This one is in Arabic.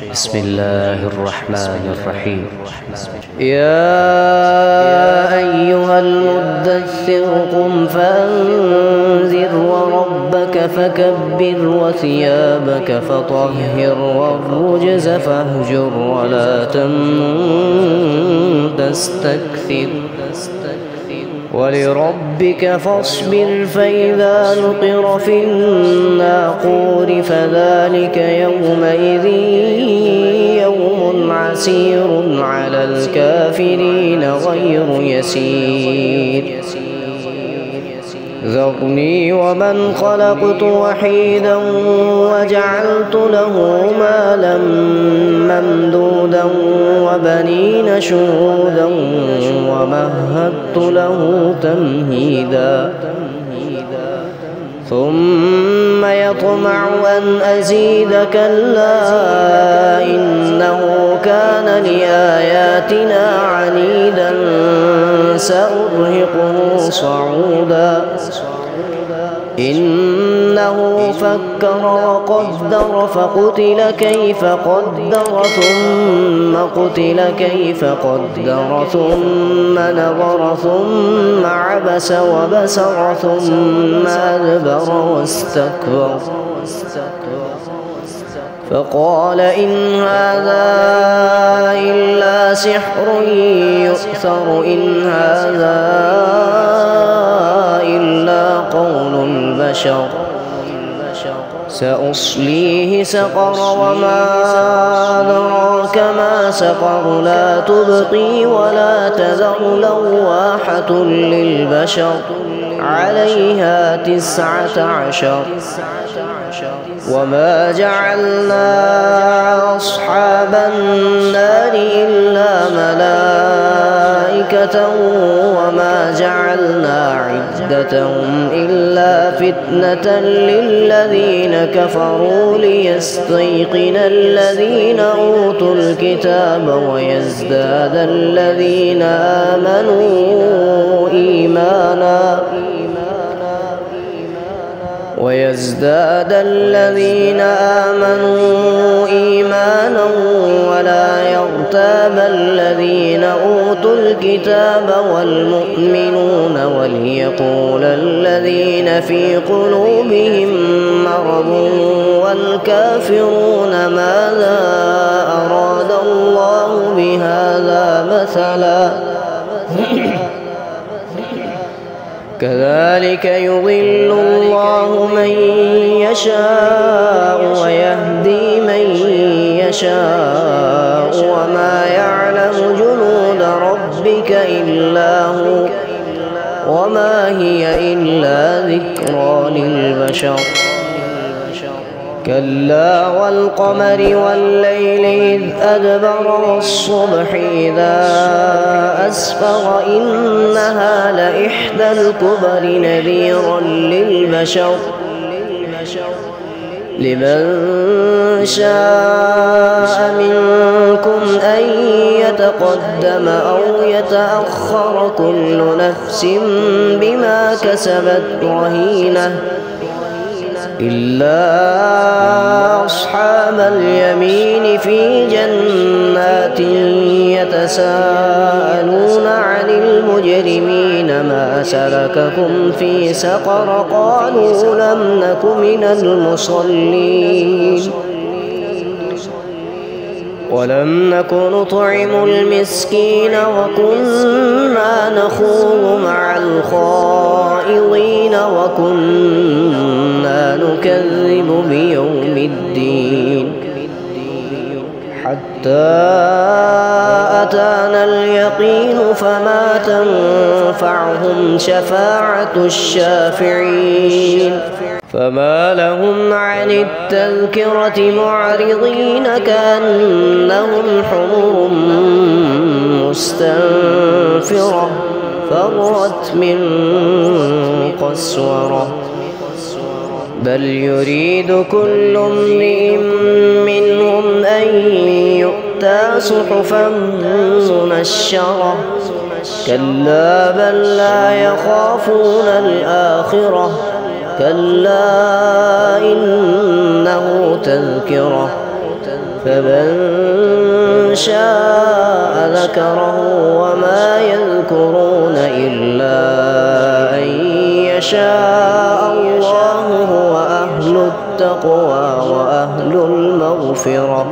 بسم الله الرحمن الرحيم. يا أيها المدثر قم فأنذر وربك فكبر وثيابك فطهر والرجز فاهجر ولا تمنن تستكثر ولربك فاصبر فإذا نقر في الناقور فذلك يومئذ يوم عسير على الكافرين غير يسير. ذرني ومن خلقت وحيدا وجعلت له مالا ممدودا وبنين شهودا ومهدت له تمهيدا ثم يطمع أن أزيد كلا إنه كان لآياتنا عنيدا سأرهقه صعودا إنه فكر وقدر فقتل كيف قدر ثم قتل كيف قدر ثم نظر ثم عبس وبسر ثم أدبر واستكبر فقال إن هذا إلا سحر يؤثر إن هذا إلا قول البشر سأصليه سقر وما أدراك ما سقر لا تبقي ولا تذر لواحة للبشر عليها 19 وما جعلنا أصحاب النار إلا ملائكة وما جعلنا عدتهم إلا فتنة للذين كفروا ليستيقن الذين أوتوا الكتاب ويزداد الذين آمنوا إيمانا ولا يرتاب الذين أوتوا الكتاب والمؤمنون وليقول الذين في قلوبهم مرض والكافرون ماذا أراد الله بهذا مثلا كذلك يضل الله من يشاء ويهدي من يشاء وما يعلم جنود ربك إلا هو وما هي إلا ذكرى للبشر كلا والقمر والليل إذ أدبر والصبح إذا أسفر إنها لإحدى الكبر نذيرا للبشر لمن شاء منكم أن يتقدم أو يتأخر كل نفس بما كسبت رهينة إلا أصحاب اليمين في جنات يتساءلون عن المجرمين ما سلككم في سقر قالوا لم نك من المصلين ولم نك نطعم المسكين وكنا نخوض مع الخائضين وكنا نكذب بيوم الدين حتى أتانا اليقين فما تنفعهم شفاعة الشافعين فما لهم عن التذكرة معرضين كأنهم حمر مستنفرة فرت من قسورة بل يريد كل امرئ منهم أن يؤتى صحفا منشرة كلا بل لا يخافون الآخرة كلا إنه تذكرة فمن شاء ذكره وما يذكرون إلا أن يشاء الله هو أهل التقوى وأهل المغفرة